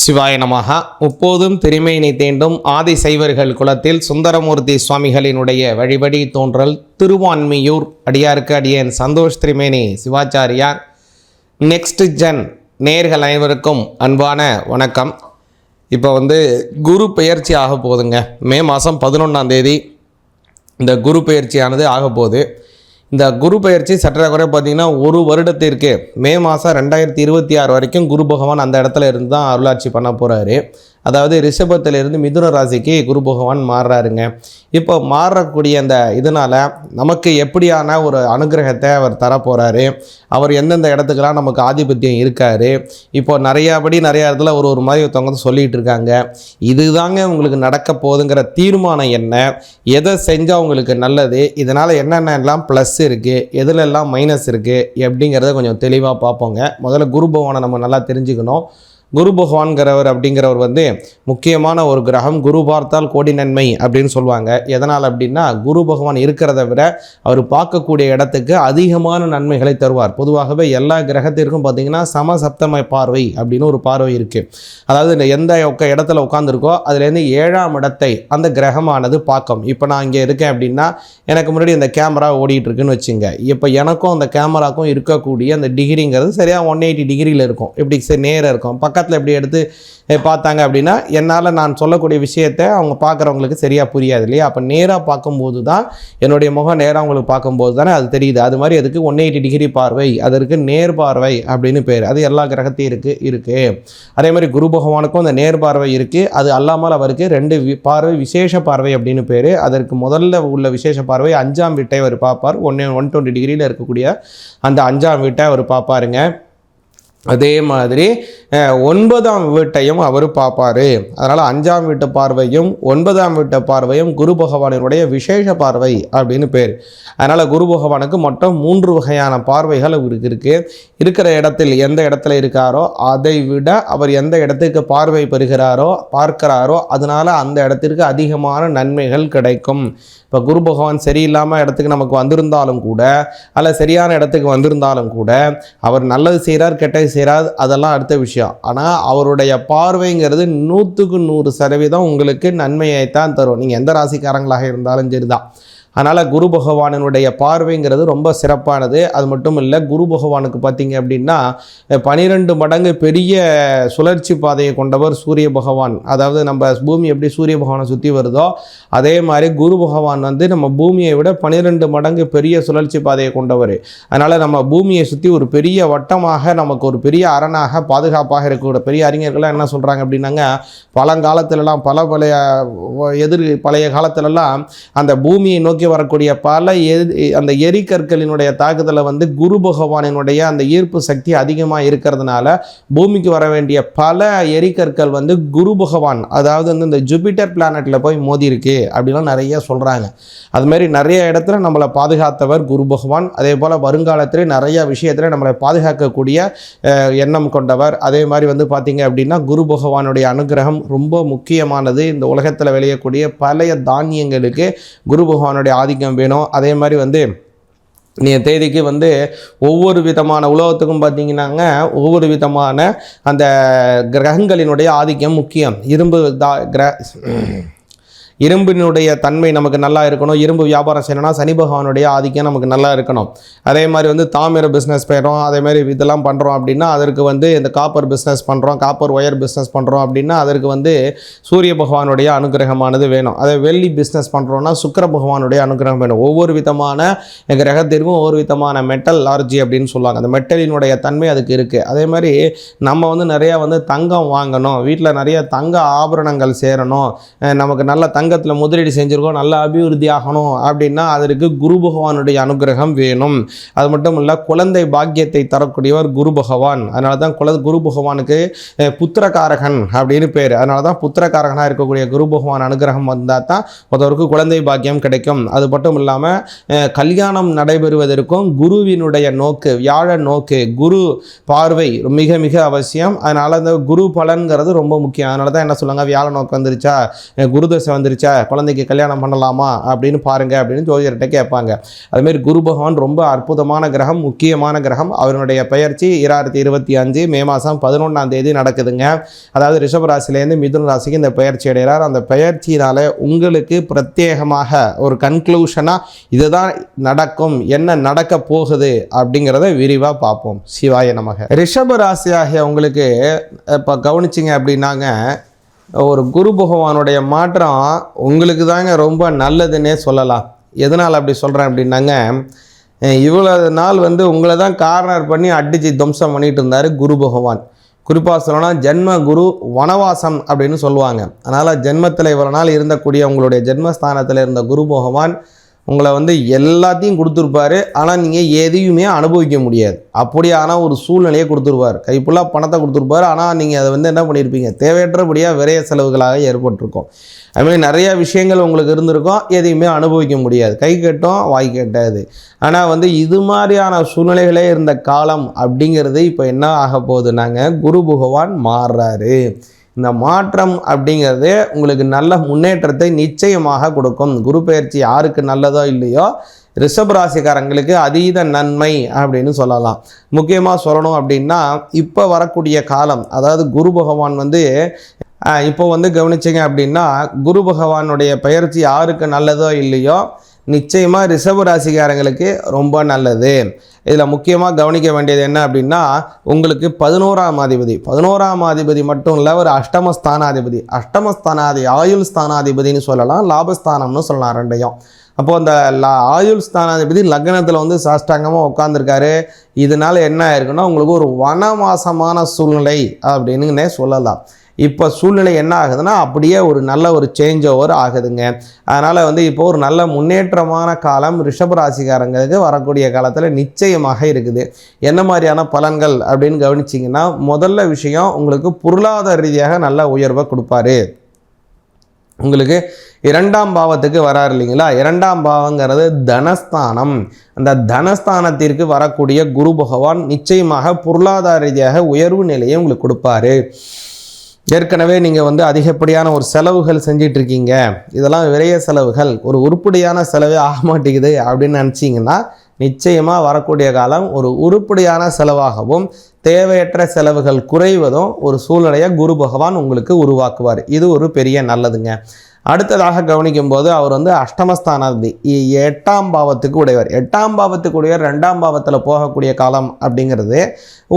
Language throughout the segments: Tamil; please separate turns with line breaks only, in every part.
சிவாய நமஹ. முப்போதும் திருமேனி தேண்டும் ஆதி சைவர்கள் குலத்தில் சுந்தரமூர்த்தி சுவாமிகளினுடைய வழிபடி தோன்றல் திருவான்மியூர் அடியாருக்கு அடியேன் சந்தோஷ் திருமேனி சிவாச்சாரியார். நெக்ஸ்ட் ஜென் நேர்கள் அனைவருக்கும் அன்பான வணக்கம். இப்போ குரு பெயர்ச்சி ஆக போகுதுங்க. மே மாதம் 11ஆம் தேதி இந்த குரு பெயர்ச்சியானது ஆக போகுது. இந்த குரு பயிற்சி சற்றக்குறை பார்த்திங்கன்னா ஒரு வருடத்திற்கு மே மாதம் 2026 வரைக்கும் குரு பகவான் அந்த இடத்துல இருந்து தான் அருளாட்சி பண்ண போகிறாரு. அதாவது ரிஷபத்திலிருந்து மிதுன ராசிக்கு குரு பகவான் மாறுறாருங்க. இப்போ மாறக்கூடிய அந்த இதனால் நமக்கு எப்படியான ஒரு அனுகிரகத்தை அவர் தரப்போகிறாரு, அவர் எந்தெந்த இடத்துக்கெல்லாம் நமக்கு ஆதிபத்தியம் இருக்கார். இப்போ நிறையா இடத்துல ஒரு மாதிரி ஒருத்தவங்க சொல்லிகிட்டு இருக்காங்க. இதுதாங்க உங்களுக்கு நடக்க போகுதுங்கிற தீர்மானம் என்ன, எதை செஞ்சால் உங்களுக்கு நல்லது, இதனால் என்னென்னலாம் ப்ளஸ் இருக்குது, எதுலெல்லாம் மைனஸ் இருக்குது எப்படிங்கிறத கொஞ்சம் தெளிவாக பார்ப்போங்க. முதல்ல குரு பகவானை நம்ம நல்லா தெரிஞ்சுக்கணும். குரு பகவான்கிறவர் அப்படிங்கிறவர் முக்கியமான ஒரு கிரகம். குரு பார்த்தால் கோடி நன்மை அப்படின்னு சொல்லுவாங்க. எதனால் அப்படின்னா குரு பகவான் இருக்கிறத விட அவர் பார்க்கக்கூடிய இடத்துக்கு அதிகமான நன்மைகளை தருவார். பொதுவாகவே எல்லா கிரகத்திற்கும் பார்த்திங்கன்னா சமசப்தம பார்வை அப்படின்னு ஒரு பார்வை இருக்குது. அதாவது எந்த இடத்துல உட்காந்துருக்கோ அதுலேருந்து 7ஆம் இடத்தை அந்த கிரகமானது பார்க்கும். இப்போ நான் இங்கே இருக்கேன் அப்படின்னா எனக்கு முன்னாடி இந்த கேமரா ஓடிட்டு இருக்குன்னு வச்சுங்க. இப்போ எனக்கும் அந்த கேமராக்கும் இருக்கக்கூடிய அந்த டிகிரிங்கிறது சரியாக 180 டிகிரியில் இருக்கும். இப்படி நேராக இருக்கும். பக்கத்தில் எப்படி எடுத்து பார்த்தாங்க அப்படின்னா என்னால் நான் சொல்லக்கூடிய விஷயத்தை அவங்க பார்க்குறவங்களுக்கு சரியாக புரியாது இல்லையா? அப்போ நேராக பார்க்கும்போது தான் என்னுடைய முகம் நேராக அவங்களுக்கு பார்க்கும்போது தானே அது தெரியுது. அது மாதிரி அதுக்கு 180 டிகிரி பார்வை, அதற்கு நேர் பார்வை அப்படின்னு பேர். அது எல்லா கிரகத்தையும் இருக்குது. அதே மாதிரி குரு பகவானுக்கும் அந்த நேர் பார்வை இருக்குது. அது அல்லாமல் அவருக்கு 2 பார்வை விசேஷ பார்வை அப்படின்னு பேர். அதற்கு முதல்ல உள்ள விசேஷ பார்வை 5ஆம் வீட்டை அவர் பார்ப்பார். 120 டிகிரியில் இருக்கக்கூடிய அந்த 5ஆம் வீட்டை அவர் பார்ப்பாருங்க. அதே மாதிரி 9ஆம் வீட்டையும் அவர் பார்ப்பார். அதனால் 5ஆம் வீட்டு பார்வையும் 9ஆம் வீட்டு பார்வையும் குரு பகவானினுடைய விசேஷ பார்வை அப்படின்னு பேர். அதனால் குரு பகவானுக்கு மொத்தம் 3 வகையான பார்வைகள் அவருக்கு இருக்குது. இருக்கிற இடத்தில் எந்த இடத்துல இருக்காரோ அதை விட அவர் எந்த இடத்துக்கு பார்வை பார்க்கிறாரோ அதனால் அந்த இடத்திற்கு அதிகமான நன்மைகள் கிடைக்கும். இப்போ குரு பகவான் சரியில்லாமல் இடத்துக்கு நமக்கு வந்திருந்தாலும் கூட, அல்ல சரியான இடத்துக்கு வந்திருந்தாலும் கூட, அவர் நல்லது செய்கிறார் கெட்டது செய்கிறார் அதெல்லாம் அடுத்த விஷயம். ஆனால் அவருடைய பார்வைங்கிறது 100க்கு 100% உங்களுக்கு நன்மையைத்தான் தரும். நீங்கள் எந்த ராசிக்காரங்களாக இருந்தாலும் சரிதான். அதனால் குரு பகவானினுடைய பார்வைங்கிறது ரொம்ப சிறப்பானது. அது மட்டும் இல்லை, குரு பகவானுக்கு பார்த்திங்க அப்படின்னா 12 மடங்கு பெரிய சுழற்சி பாதையை கொண்டவர் சூரிய பகவான். அதாவது நம்ம பூமி எப்படி சூரிய பகவானை சுற்றி வருதோ அதே மாதிரி குரு பகவான் நம்ம பூமியை விட 12 மடங்கு பெரிய சுழற்சி பாதையை கொண்டவர். அதனால் நம்ம பூமியை சுற்றி ஒரு பெரிய வட்டமாக நமக்கு ஒரு பெரிய அரணாக பாதுகாப்பாக இருக்கக்கூடிய பெரிய அறிஞர்கள்லாம் என்ன சொல்கிறாங்க அப்படின்னாங்க, பழங்காலத்திலலாம் பழைய காலத்திலலாம் அந்த பூமியை நோக்கி வரக்கூடிய பல அந்த எரிக்கற்களினுடைய தாக்குதலை குரு பகவானினுடைய அந்த ஈர்ப்பு சக்தி அதிகமாக இருக்கிறதுனால பூமிக்கு வர வேண்டிய பல எரிக்கற்கள் குரு பகவான், அதாவது இந்த ஜூபிட்டர் பிளானட்ல போய் மோதி இருக்கு அப்படிலாம் நிறைய சொல்றாங்க. அது மாதிரி நிறைய இடத்துல நம்மளை பாதுகாத்தவர் குரு பகவான். அதே போல வருங்காலத்திலே நிறைய விஷயத்துல நம்மளை பாதுகாக்கக்கூடிய எண்ணம் கொண்டவர். அதே மாதிரி பார்த்தீங்க அப்படின்னா குரு பகவானுடைய அனுகிரகம் ரொம்ப முக்கியமானது. இந்த உலகத்தில் விளையக்கூடிய பழைய தானியங்களுக்கு குரு பகவானுடைய ஆதிக்கம் வேணும். அதே மாதிரி தேதிக்கு ஒவ்வொரு விதமான உலகத்துக்கும் பார்த்தீங்கன்னாங்க ஒவ்வொரு விதமான அந்த கிரகங்களினுடைய ஆதிக்கம் முக்கியம். இரும்பினுடைய தன்மை நமக்கு நல்லா இருக்கணும். இரும்பு வியாபாரம் செய்யணும்னா சனி பகவானுடைய ஆதிக்கம் நமக்கு நல்லா இருக்கணும். அதே மாதிரி தாமிர பிஸ்னஸ் பண்ணுறோம், அதே மாதிரி இதெல்லாம் பண்ணுறோம் அப்படின்னா அதற்கு இந்த காப்பர் பிஸ்னஸ் பண்ணுறோம், காப்பர் ஒயர் பிஸ்னஸ் பண்ணுறோம் அப்படின்னா அதற்கு சூரிய பகவானுடைய அனுகிரகமானது வேணும். அதே வெள்ளி பிஸ்னஸ் பண்ணுறோன்னா சுக்கிர பகவானுடைய அனுகிரகம் வேணும். ஒவ்வொரு விதமான கிரகத்திற்கும் ஒவ்வொரு விதமான மெட்டல் லார்ஜி அப்படின்னு சொல்லுவாங்க. அந்த மெட்டலினுடைய தன்மை அதுக்கு இருக்குது. அதே மாதிரி நம்ம நிறையா தங்கம் வாங்கணும், வீட்டில் நிறைய தங்க ஆபரணங்கள் சேரணும், நமக்கு நல்ல தங்கத்தில் முதலீடு செஞ்சுருக்கோம், நல்ல அபிவிருத்தி ஆகணும் அப்படின்னா அதற்கு குரு பகவானுடைய அனுகிரகம் வேணும். அது மட்டும் இல்லை, குழந்தை பாக்கியத்தை தரக்கூடியவர் குரு பகவான். அதனால தான் குரு பகவானுக்கு புத்திரகாரகன் அப்படின்னு பேர். அதனால தான் புத்திரகாரகனாக இருக்கக்கூடிய குரு பகவான் அனுகிரகம் வந்தால் தான் ஒருத்தவருக்கு குழந்தை பாக்கியம் கிடைக்கும். அது மட்டும் இல்லாமல் கல்யாணம் நடைபெறுவதற்கும் குருவினுடைய நோக்கு, வியாழ நோக்கு, குரு பார்வை மிக மிக அவசியம். அதனால் அந்த குரு பலன்கிறது ரொம்ப முக்கியம். அதனால தான் என்ன சொல்லுவாங்க, வியாழ நோக்கு வந்துருச்சா, குருதசை வந்துருச்சு வந்துருச்சா, குழந்தைக்கு கல்யாணம் பண்ணலாமா அப்படின்னு பாருங்கள் அப்படின்னு ஜோதிடர்கிட்ட கேட்பாங்க. அதுமாரி குரு பகவான் ரொம்ப அற்புதமான கிரகம், முக்கியமான கிரகம். அவருடைய பெயர்ச்சி 2025 மே மாதம் 11ஆம் தேதி நடக்குதுங்க. அதாவது ரிஷபராசிலேருந்து மிதுன ராசிக்கு இந்த பெயர்ச்சி அடைகிறார். அந்த பெயர்ச்சியினால் உங்களுக்கு பிரத்யேகமாக ஒரு கன்க்ளூஷனாக இதுதான் நடக்கும், என்ன நடக்க போகுது அப்படிங்கிறத விரிவாக பார்ப்போம். சிவாய நமக. ரிஷபராசியாகிய உங்களுக்கு இப்போ கவனிச்சிங்க அப்படின்னாங்க, ஒரு குரு பகவானுடைய மாற்றம் உங்களுக்கு தாங்க ரொம்ப நல்லதுன்னே சொல்லலாம். எதனால் அப்படி சொல்கிறேன் அப்படின்னாங்க, இவ்வளோ நாள் உங்களை தான் கார்னர் பண்ணி அடித்து துவம்சம் பண்ணிகிட்டு இருந்தார் குரு பகவான். குறிப்பாக சொல்லணும்னா ஜென்ம குரு வனவாசம் அப்படின்னு சொல்லுவாங்க. அதனால் ஜென்மத்தில் இவ்வளோ நாள் இருந்தக்கூடிய உங்களுடைய ஜென்மஸ்தானத்தில் இருந்த குரு பகவான் உங்களை எல்லாத்தையும் கொடுத்துருப்பாரு. ஆனால் நீங்கள் எதையுமே அனுபவிக்க முடியாது. அப்படியான ஒரு சூழ்நிலையை கொடுத்துருப்பார். கைப்புள்ளாக பணத்தை கொடுத்துருப்பார். ஆனால் நீங்கள் அதை என்ன பண்ணியிருப்பீங்க, தேவையற்றபடியாக விரைய செலவுகளாக ஏற்பட்டிருக்கும். அதுமாதிரி நிறையா விஷயங்கள் உங்களுக்கு இருந்திருக்கும், எதையுமே அனுபவிக்க முடியாது. கை கட்டும் வாய் கட்டாது. ஆனால் இது மாதிரியான சூழ்நிலைகளே இருந்த காலம் அப்படிங்கிறது இப்போ என்ன ஆக போகுதுன்னாங்க, குரு பகவான் மாறுறாரு. இந்த மாற்றம் அப்படிங்கிறது உங்களுக்கு நல்ல முன்னேற்றத்தை நிச்சயமாக கொடுக்கும். குரு பெயர்ச்சி யாருக்கு நல்லதோ இல்லையோ, ரிஷபராசிக்காரங்களுக்கு அதீத நன்மை அப்படின்னு சொல்லலாம். முக்கியமாக சொல்லணும் அப்படின்னா, இப்போ வரக்கூடிய காலம், அதாவது குரு பகவான் இப்போ கவனிச்சிங்க அப்படின்னா, குரு பகவானுடைய பெயர்ச்சி யாருக்கு நல்லதோ இல்லையோ, நிச்சயமாக ரிஷபராசிக்காரங்களுக்கு ரொம்ப நல்லது. இதில் முக்கியமாக கவனிக்க வேண்டியது என்ன அப்படின்னா, உங்களுக்கு 11ஆம் அதிபதி மட்டும் இல்லை, ஒரு அஷ்டமஸ்தானாதிபதி ஆயுள் ஸ்தானாதிபதினு சொல்லலாம், லாபஸ்தானம்னு சொல்லலாம், ரெண்டையும். அப்போது அந்த ஆயுள் ஸ்தானாதிபதி லக்னத்தில் சாஷ்டாங்கமாக உட்காந்துருக்காரு. இதனால் என்ன ஆயிருக்குன்னா, உங்களுக்கு ஒரு வனவாசமான சூழ்நிலை அப்படின்னே சொல்லலாம். இப்போ சூழ்நிலை என்ன ஆகுதுன்னா, அப்படியே ஒரு நல்ல ஒரு சேஞ்ச் ஓவர் ஆகுதுங்க. அதனால் இப்போ ஒரு நல்ல முன்னேற்றமான காலம் ரிஷபராசிக்காரங்களுக்கு வரக்கூடிய காலத்தில் நிச்சயமாக இருக்குது. என்ன மாதிரியான பலன்கள் அப்படின்னு கவனிச்சிங்கன்னா, முதல்ல விஷயம், உங்களுக்கு பொருளாதார ரீதியாக நல்ல உயர்வை கொடுப்பாரு. உங்களுக்கு 2ஆம் பாவத்துக்கு வராரு இல்லைங்களா, 2ஆம் பாவங்கிறது தனஸ்தானம். அந்த தனஸ்தானத்திற்கு வரக்கூடிய குரு பகவான் நிச்சயமாக பொருளாதார ரீதியாக உயர்வு நிலையை உங்களுக்கு கொடுப்பாரு. ஏற்கனவே நீங்கள் அதிகப்படியான ஒரு செலவுகள் செஞ்சிட்ருக்கீங்க, இதெல்லாம் விரைய செலவுகள், ஒரு உருப்படியான செலவே ஆக மாட்டேங்குது அப்படின்னு நினச்சிங்கன்னா, நிச்சயமாக வரக்கூடிய காலம் ஒரு உருப்படியான செலவாகவும் தேவையற்ற செலவுகள் குறைவதும் ஒரு சூழ்நிலையை குரு பகவான் உங்களுக்கு உருவாக்குவார். இது ஒரு பெரிய நல்லதுங்க. அடுத்ததாக கவனிக்கும் போது அவர் அஷ்டமஸ்தானாதிபதி 8ஆம் பாவத்துக்கு உடையவர். 8ஆம் பாவத்துக்கு உடையவர் 2ஆம் பாவத்தில் போகக்கூடிய காலம் அப்படிங்கிறது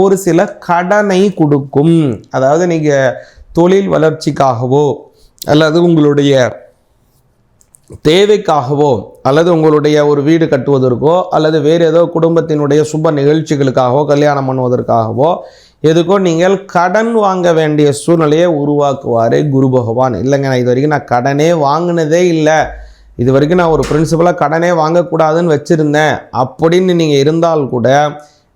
ஒரு சில கடனை கொடுக்கும். அதாவது நீங்கள் தொழில் வளர்ச்சிக்காகவோ அல்லது உங்களுடைய தேவைக்காகவோ அல்லது உங்களுடைய ஒரு வீடு கட்டுவதற்கோ அல்லது வேறு ஏதோ குடும்பத்தினுடைய சுப நிகழ்ச்சிகளுக்காகவோ கல்யாணம் பண்ணுவதற்காகவோ எதுக்கோ நீங்கள் கடன் வாங்க வேண்டிய சூழ்நிலையை உருவாக்குவார் குரு பகவான். இல்லைங்க, நான் இது வரைக்கும் நான் கடனே வாங்கினதே இல்லை, இது வரைக்கும் நான் ஒரு பிரின்சிபலாக கடனே வாங்கக்கூடாதுன்னு வச்சுருந்தேன் அப்படின்னு நீங்கள் இருந்தால் கூட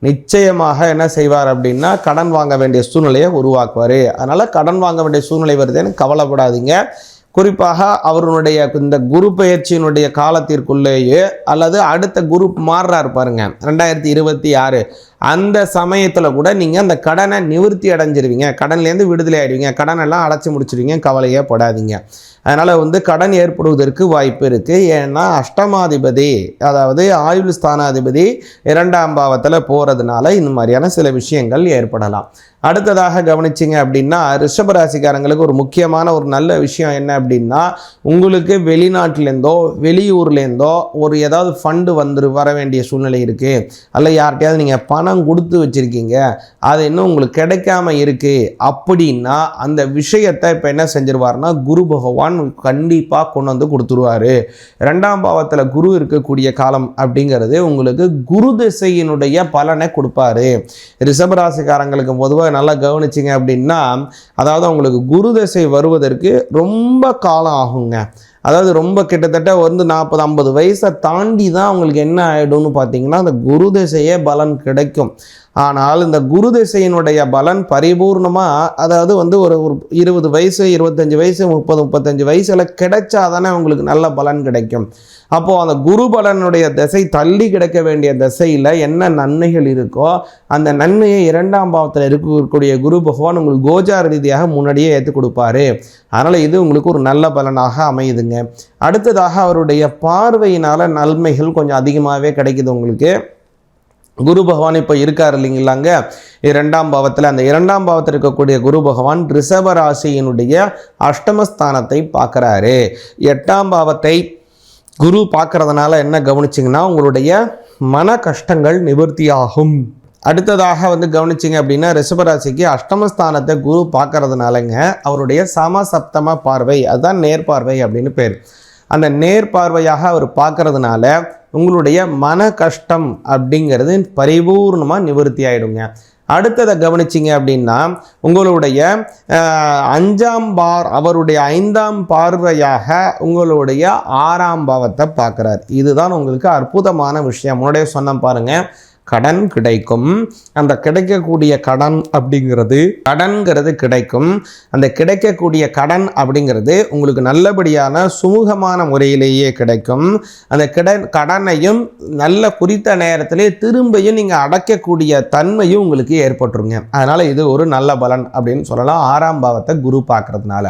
நிச்சயமாக என்ன செய்வார் அப்படின்னா, கடன் வாங்க வேண்டிய சூழ்நிலையை உருவாக்குவார். அதனால் கடன் வாங்க வேண்டிய சூழ்நிலை வருதுன்னு கவலைப்படாதீங்க. குறிப்பாக அவருடைய இந்த குரு பெயர்ச்சியினுடைய காலத்திற்குள்ளேயே அல்லது அடுத்த குரு மாறுறாரு பாருங்க 2026, அந்த சமயத்தில் கூட நீங்கள் அந்த கடனை நிவர்த்தி அடைஞ்சிருவீங்க, கடன்லேருந்து விடுதலை ஆகிடுவீங்க, கடனெல்லாம் அடைச்சி முடிச்சிருவீங்க, கவலையே படாதீங்க. அதனால் கடன் ஏற்படுவதற்கு வாய்ப்பு இருக்குது. ஏன்னா அஷ்டமாதிபதி, அதாவது ஆயுள் ஸ்தானாதிபதி 2ஆம் பாவத்தில் போகிறதுனால இந்த மாதிரியான சில விஷயங்கள் ஏற்படலாம். அடுத்ததாக கவனிச்சிங்க அப்படின்னா, ரிஷபராசிக்காரங்களுக்கு ஒரு முக்கியமான ஒரு நல்ல விஷயம் என்ன அப்படின்னா, உங்களுக்கு வெளிநாட்டிலேருந்தோ வெளியூர்லேருந்தோ ஒரு ஏதாவது ஃபண்டு வர வேண்டிய சூழ்நிலை இருக்குது, அல்ல யார்கிட்டையாவது நீங்கள் பணம் கொடுத்து வச்சுருக்கீங்க, அது இன்னும் உங்களுக்கு கிடைக்காம இருக்குது அப்படின்னா, அந்த விஷயத்தை இப்போ என்ன செஞ்சிருவார்னா குரு பகவான் கண்டிப்பாக கொண்டு கொடுத்துருவார். 2ஆம் பாவத்தில் குரு இருக்கக்கூடிய காலம் அப்படிங்கிறது உங்களுக்கு குரு திசையினுடைய பலனை கொடுப்பாரு. ரிஷபராசிக்காரங்களுக்கு பொதுவாக நல்லா கவனிச்சிங்க அப்படின்னா, அதாவது உங்களுக்கு குரு திசை வருவதற்கு ரொம்ப காலம் ஆகுங்க. அதாவது ரொம்ப கிட்டத்தட்ட 40-50 வயசை தாண்டி தான் அவங்களுக்கு என்ன ஆகிடும்னு பார்த்தீங்கன்னா, அந்த குரு திசையே பலன் கிடைக்கும். ஆனால் இந்த குரு திசையினுடைய பலன் பரிபூர்ணமாக, அதாவது வந்து ஒரு ஒரு 20 வயசு 25 வயசு 30-35 வயசுல கிடைச்சாதானே உங்களுக்கு நல்ல பலன் கிடைக்கும். அப்போது அந்த குரு பலனுடைய திசை தள்ளி கிடைக்க வேண்டிய திசையில் என்ன நன்மைகள் இருக்கோ அந்த நன்மையை 2ஆம் பாவத்தில் இருக்கக்கூடிய குரு பகவான் உங்களுக்கு கோச்சார ரீதியாக முன்னாடியே ஏற்று கொடுப்பாரு. அதனால் இது உங்களுக்கு ஒரு நல்ல பலனாக அமையுதுங்க. அடுத்ததாக அவருடைய பார்வையினால் நன்மைகள் கொஞ்சம் அதிகமாகவே கிடைக்குது உங்களுக்கு. குரு பகவான் இப்போ இருக்கார் இல்லைங்களாங்க 2ஆம் பாவத்தில். அந்த 2ஆம் பாவத்தில் இருக்கக்கூடிய குரு பகவான் ரிஷப ராசியினுடைய அஷ்டமஸ்தானத்தை பார்க்குறாரு. 8ஆம் பாவத்தை குரு பார்க்கறதுனால என்ன கவனிச்சிங்கன்னா உங்களுடைய மன கஷ்டங்கள் நிவர்த்தியாகும். அடுத்ததாக வந்து கவனிச்சிங்க அப்படின்னா ரிஷபராசிக்கு அஷ்டமஸ்தானத்தை குரு பார்க்கறதுனாலங்க அவருடைய சமசப்தம பார்வை, அதுதான் நேர்பார்வை அப்படின்னு பேர். அந்த நேர்பார்வையாக அவர் பார்க்கறதுனால உங்களுடைய மன கஷ்டம் அப்படிங்கிறது பரிபூர்ணமாக நிவர்த்தி ஆகிடுங்க. அடுத்ததை கவனிச்சிங்க அப்படின்னா உங்களுடைய 5ஆம் அவருடைய 5ஆம் பார்வையாக உங்களுடைய 6ஆம் பாவத்தை பார்க்குறார். இதுதான் உங்களுக்கு அற்புதமான விஷயம். முன்னாடியே சொன்ன பாருங்கள், கடன் கிடைக்கும். அந்த கிடைக்கக்கூடிய கடன்கிறது கிடைக்கும். அந்த கிடைக்கக்கூடிய கடன் அப்படிங்கிறது உங்களுக்கு நல்லபடியான சுமூகமான முறையிலேயே கிடைக்கும். அந்த கடனையும் நல்ல குறித்த நேரத்திலே திரும்பியும் நீங்கள் அடைக்கக்கூடிய தன்மையும் உங்களுக்கு ஏற்பட்டுருங்க. அதனால் இது ஒரு நல்ல பலன் அப்படின்னு சொல்லலாம் 6ஆம் பாவத்தை குரு பார்க்கறதுனால.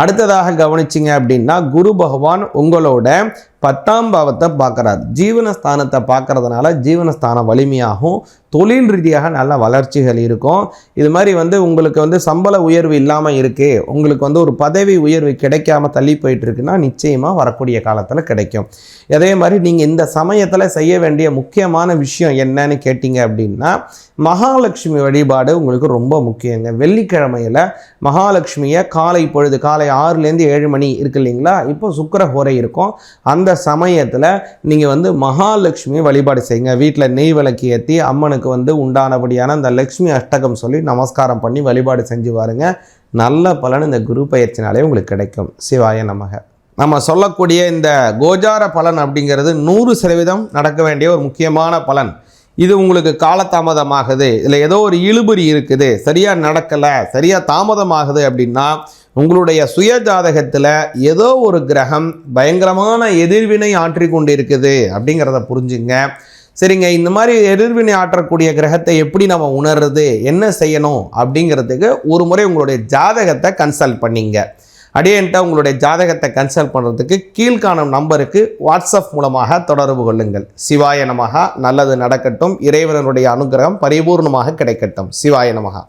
அடுத்ததாக கவனிச்சிங்க அப்படின்னா குரு பகவான் உங்களோட 10ஆம் பாவத்தை பார்க்குறார். ஜீவனஸ்தானத்தை பார்க்கறதுனால ஜீவனஸ்தானம் வலிமையாகும். தொழில் ரீதியாக நல்ல வளர்ச்சிகள் இருக்கும். இது மாதிரி வந்து உங்களுக்கு வந்து சம்பள உயர்வு இல்லாமல் இருக்குது, உங்களுக்கு வந்து ஒரு பதவி உயர்வு கிடைக்காம தள்ளி போயிட்டு இருக்குன்னா நிச்சயமாக வரக்கூடிய காலத்தில் கிடைக்கும். அதே மாதிரி நீங்கள் இந்த சமயத்தில் செய்ய வேண்டிய முக்கியமான விஷயம் என்னன்னு கேட்டிங்க அப்படின்னா மகாலட்சுமி வழிபாடு உங்களுக்கு ரொம்ப முக்கியங்க. வெள்ளிக்கிழமையில் மகாலட்சுமியை காலை 6லேருந்து 7 மணி இருக்கு இல்லைங்களா, இப்போ சுக்கிர ஹோரை இருக்கும். அந்த சமயத்தில் நீங்கள் வந்து மகாலட்சுமி வழிபாடு செய்யுங்க. வீட்டில் நெய் விளக்கு ஏற்றி அம்மனுக்கு வந்து உண்டானபடியான அந்த லக்ஷ்மி அஷ்டகம் சொல்லி நமஸ்காரம் பண்ணி வழிபாடு செஞ்சு பாருங்க. நல்ல பலன் இந்த குரு பயிற்சினாலே உங்களுக்கு கிடைக்கும். சிவாய நமக. நம்ம சொல்லக்கூடிய இந்த கோச்சார பலன் அப்படிங்கிறது 100% நடக்க வேண்டிய ஒரு முக்கியமான பலன். இது உங்களுக்கு காலதாமதமாகுது, இதில் ஏதோ ஒரு இழுபறி இருக்குது, சரியாக நடக்கலை, சரியாக தாமதமாகுது அப்படின்னா உங்களுடைய சுய ஜாதகத்தில் ஏதோ ஒரு கிரகம் பயங்கரமான எதிர்வினை ஆற்றி கொண்டு இருக்குது அப்படிங்கிறத புரிஞ்சுங்க. சரிங்க, இந்த மாதிரி எதிர்வினை ஆற்றக்கூடிய கிரகத்தை எப்படி நம்ம உணர்றது, என்ன செய்யணும் அப்படிங்கிறதுக்கு ஒரு முறை உங்களுடைய ஜாதகத்தை கன்சல்ட் பண்ணிங்க. அடியன்ட்ட உங்களுடைய ஜாதகத்தை கன்சல்ட் பண்ணுறதுக்கு கீழ்காணும் நம்பருக்கு வாட்ஸ்அப் மூலமாக தொடர்பு கொள்ளுங்கள். சிவாய நமகா. நல்லது நடக்கட்டும். இறைவனுடைய அனுகிரகம் பரிபூர்ணமாக கிடைக்கட்டும். சிவாய நமகா.